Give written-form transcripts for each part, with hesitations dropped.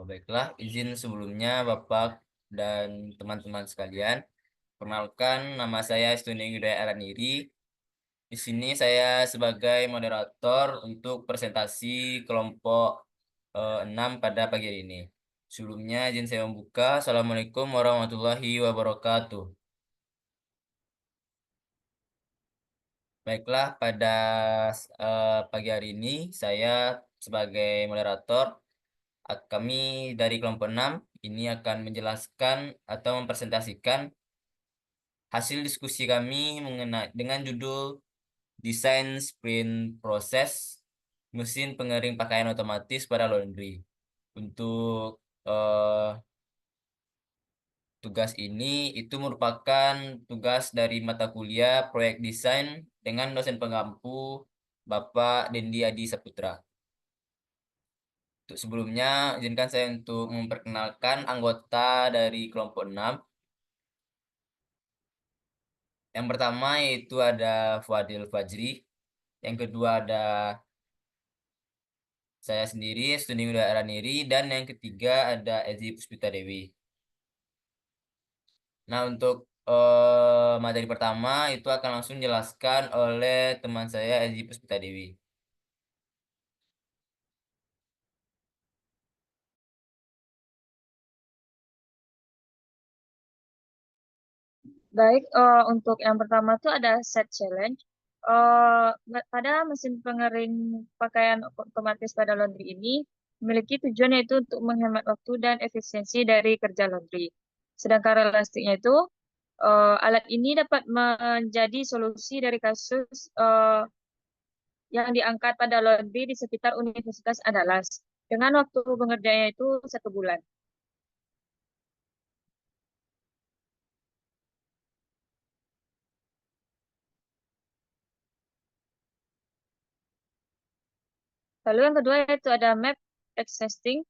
Baiklah, izin sebelumnya Bapak dan teman-teman sekalian. Perkenalkan, nama saya Studi Hidayat Araniri. Di sini saya sebagai moderator untuk presentasi kelompok 6 pada pagi hari ini. Sebelumnya izin saya membuka. Assalamualaikum warahmatullahi wabarakatuh. Baiklah, pada pagi hari ini saya sebagai moderator, kami dari kelompok 6 ini akan menjelaskan atau mempresentasikan hasil diskusi kami mengenai dengan judul Desain Sprint Proses Mesin Pengering Pakaian Otomatis pada Laundry. Untuk eh, tugas ini itu merupakan tugas dari mata kuliah proyek desain dengan dosen pengampu Bapak Dendi Adi Saputra. Untuk sebelumnya, izinkan saya untuk memperkenalkan anggota dari kelompok 6. Yang pertama yaitu ada Fadil Fajri, yang kedua ada saya sendiri, Studi Muda Araniri, dan yang ketiga ada Ezi Puspita Dewi. Nah, untuk materi pertama itu akan langsung dijelaskan oleh teman saya Ezi Puspita Dewi. Baik, untuk yang pertama tuh ada set challenge. Pada mesin pengering pakaian otomatis pada laundry ini memiliki tujuan yaitu untuk menghemat waktu dan efisiensi dari kerja laundry. Sedangkan realistiknya itu, alat ini dapat menjadi solusi dari kasus yang diangkat pada laundry di sekitar Universitas Andalas dengan waktu pengerjaannya itu 1 bulan. Lalu yang kedua yaitu ada map existing.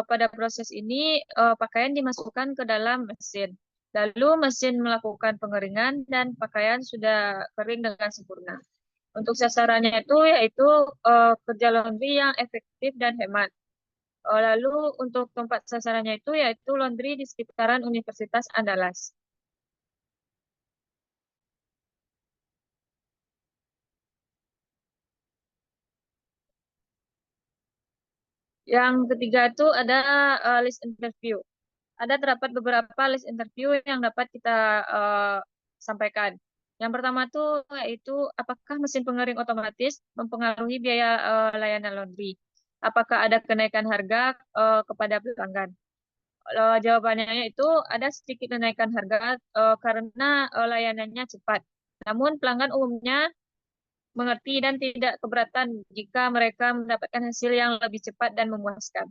Pada proses ini pakaian dimasukkan ke dalam mesin. Lalu mesin melakukan pengeringan dan pakaian sudah kering dengan sempurna. Untuk sasarannya itu yaitu kerja laundry yang efektif dan hemat. Lalu untuk tempat sasarannya itu yaitu laundry di sekitaran Universitas Andalas. Yang ketiga itu ada list interview. Ada terdapat beberapa list interview yang dapat kita sampaikan. Yang pertama tuh yaitu apakah mesin pengering otomatis mempengaruhi biaya layanan laundry? Apakah ada kenaikan harga kepada pelanggan? Jawabannya itu ada sedikit kenaikan harga karena layanannya cepat. Namun pelanggan umumnya mengerti dan tidak keberatan jika mereka mendapatkan hasil yang lebih cepat dan memuaskan.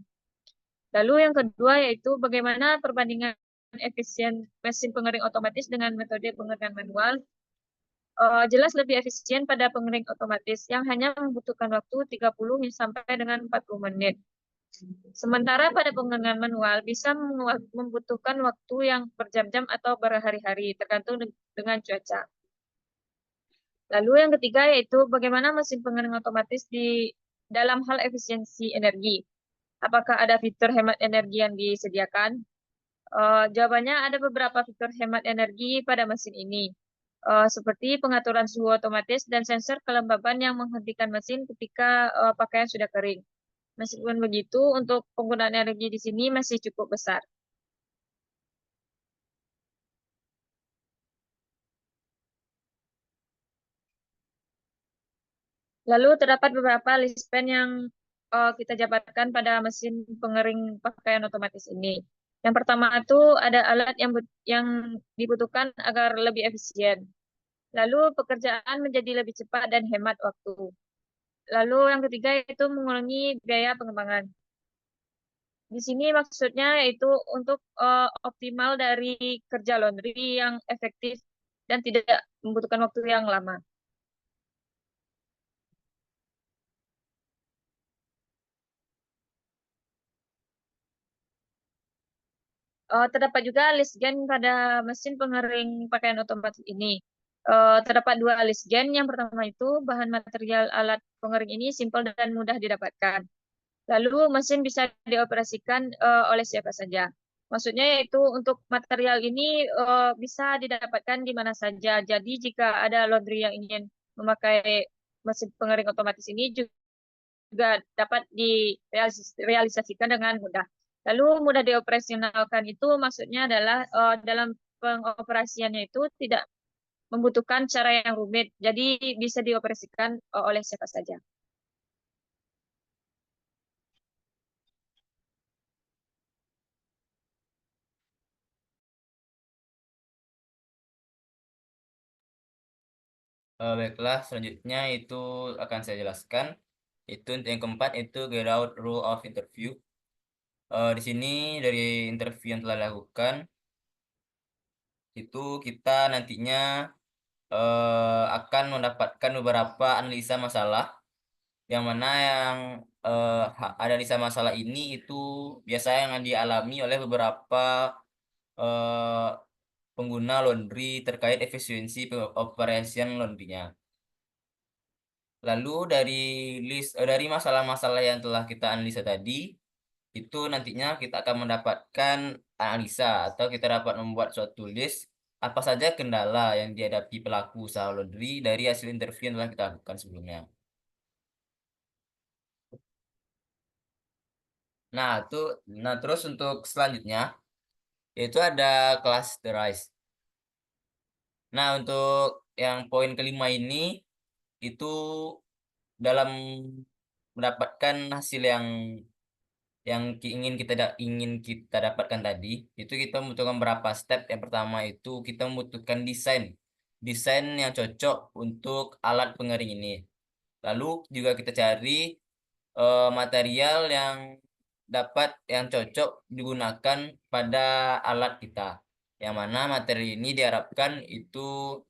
Lalu yang kedua yaitu bagaimana perbandingan efisien mesin pengering otomatis dengan metode pengeringan manual. Jelas lebih efisien pada pengering otomatis yang hanya membutuhkan waktu 30 sampai dengan 40 menit. Sementara pada pengeringan manual bisa membutuhkan waktu yang berjam-jam atau berhari-hari tergantung dengan cuaca. Lalu yang ketiga yaitu bagaimana mesin pengering otomatis di dalam hal efisiensi energi. Apakah ada fitur hemat energi yang disediakan? Jawabannya ada beberapa fitur hemat energi pada mesin ini, seperti pengaturan suhu otomatis dan sensor kelembaban yang menghentikan mesin ketika pakaian sudah kering. Meskipun begitu, untuk penggunaan energi di sini masih cukup besar. Lalu terdapat beberapa lifespan yang kita jabarkan pada mesin pengering pakaian otomatis ini. Yang pertama itu ada alat yang dibutuhkan agar lebih efisien. Lalu pekerjaan menjadi lebih cepat dan hemat waktu. Lalu yang ketiga itu mengurangi biaya pengembangan. Di sini maksudnya yaitu untuk optimal dari kerja laundry yang efektif dan tidak membutuhkan waktu yang lama. Terdapat juga list gen pada mesin pengering pakaian otomatis ini. Terdapat 2 list gen. Yang pertama itu bahan material alat pengering ini simpel dan mudah didapatkan. Lalu mesin bisa dioperasikan oleh siapa saja. Maksudnya yaitu untuk material ini bisa didapatkan di mana saja. Jadi jika ada laundry yang ingin memakai mesin pengering otomatis ini juga dapat direalisasikan dengan mudah. Lalu mudah dioperasionalkan itu maksudnya adalah dalam pengoperasiannya itu tidak membutuhkan cara yang rumit. Jadi bisa dioperasikan oleh siapa saja. Baiklah, selanjutnya itu akan saya jelaskan. Itu untuk yang keempat itu get out rule of interview. Di sini dari interview yang telah dilakukan itu kita nantinya akan mendapatkan beberapa analisa masalah yang mana yang analisa masalah ini itu biasanya yang dialami oleh beberapa eh, pengguna laundry terkait efisiensi operation laundrynya. Lalu dari masalah-masalah yang telah kita analisa tadi, itu nantinya kita akan mendapatkan analisa atau kita dapat membuat suatu list apa saja kendala yang dihadapi pelaku usaha laundry dari hasil interview yang telah kita lakukan sebelumnya. Nah, itu nah terus untuk selanjutnya yaitu ada clusterize. Nah, untuk yang poin kelima ini itu dalam mendapatkan hasil ingin kita dapatkan tadi itu kita membutuhkan beberapa step. Yang pertama itu kita membutuhkan desain yang cocok untuk alat pengering ini. Lalu juga kita cari material yang cocok digunakan pada alat kita, yang mana materi ini diharapkan itu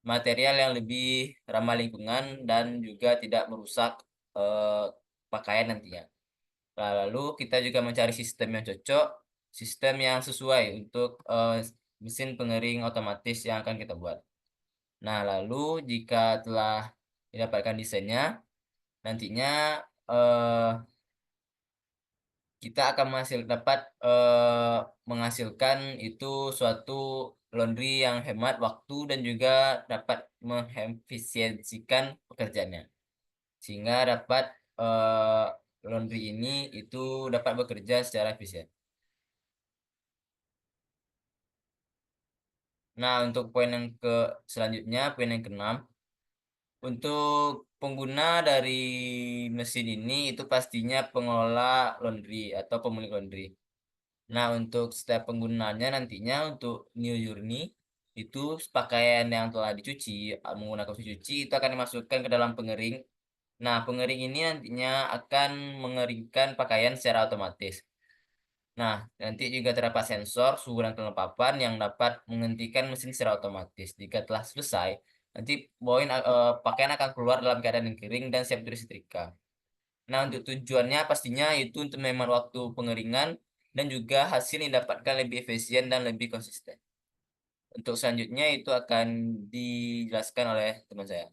material yang lebih ramah lingkungan dan juga tidak merusak eh, pakaian nantinya. Nah, lalu kita juga mencari sistem yang cocok, sistem yang sesuai untuk mesin pengering otomatis yang akan kita buat. Nah, lalu jika telah didapatkan desainnya, nantinya eh, kita akan menghasilkan itu suatu laundry yang hemat waktu dan juga dapat mengefisiensikan pekerjaannya, sehingga dapat eh, laundry ini itu dapat bekerja secara efisien. Nah, untuk poin yang selanjutnya, poin yang keenam, untuk pengguna dari mesin ini itu pastinya pengelola laundry atau pemilik laundry. Nah, untuk setiap penggunanya nantinya untuk new journey itu pakaian yang telah dicuci menggunakan mesin cuci itu akan dimasukkan ke dalam pengering. Nah, pengering ini nantinya akan mengeringkan pakaian secara otomatis. Nah, nanti juga terdapat sensor suhu dan kelembapan yang dapat menghentikan mesin secara otomatis. Jika telah selesai, nanti pakaian akan keluar dalam keadaan yang kering dan siap disetrika. Nah, untuk tujuannya pastinya itu untuk menghemat waktu pengeringan dan juga hasil yang didapatkan lebih efisien dan lebih konsisten. Untuk selanjutnya itu akan dijelaskan oleh teman saya.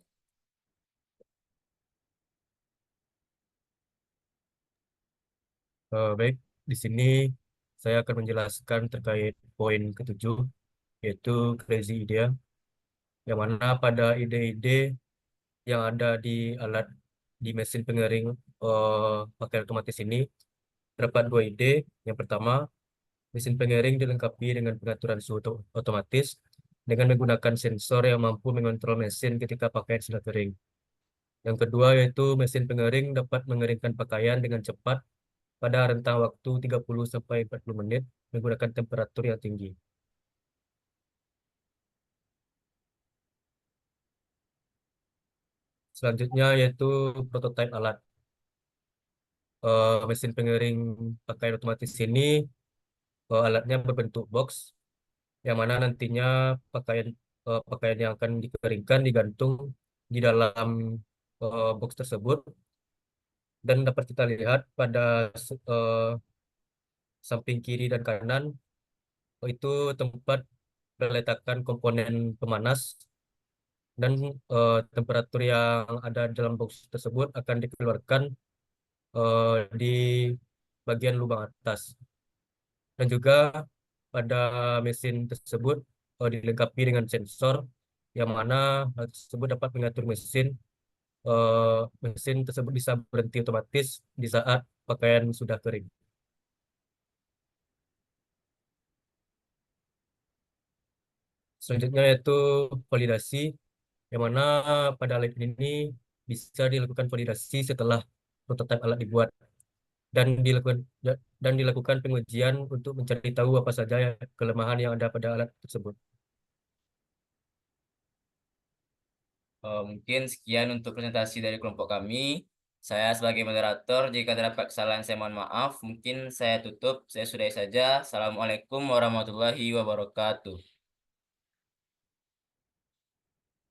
Baik, di sini saya akan menjelaskan terkait poin ketujuh, yaitu crazy idea, yang mana pada ide-ide yang ada di alat di mesin pengering pakai otomatis ini terdapat dua ide. Yang pertama, mesin pengering dilengkapi dengan pengaturan suhu otomatis dengan menggunakan sensor yang mampu mengontrol mesin ketika pakaian sudah kering. Yang kedua yaitu mesin pengering dapat mengeringkan pakaian dengan cepat pada rentang waktu 30 sampai 40 menit menggunakan temperatur yang tinggi. Selanjutnya yaitu prototipe alat. Mesin pengering pakaian otomatis ini alatnya berbentuk box yang mana nantinya pakaian pakaian yang akan dikeringkan digantung di dalam box tersebut, dan dapat kita lihat pada samping kiri dan kanan itu tempat peletakan komponen pemanas, dan temperatur yang ada dalam box tersebut akan dikeluarkan di bagian lubang atas. Dan juga pada mesin tersebut dilengkapi dengan sensor yang mana hal tersebut dapat mengatur mesin tersebut bisa berhenti otomatis di saat pakaian sudah kering. Selanjutnya yaitu validasi, yang mana pada alat ini bisa dilakukan validasi setelah prototipe alat dibuat dan dilakukan pengujian untuk mencari tahu apa saja kelemahan yang ada pada alat tersebut. Mungkin sekian untuk presentasi dari kelompok kami. Saya sebagai moderator, jika terdapat kesalahan saya mohon maaf. Mungkin saya tutup, saya sudahi saja. Assalamualaikum warahmatullahi wabarakatuh.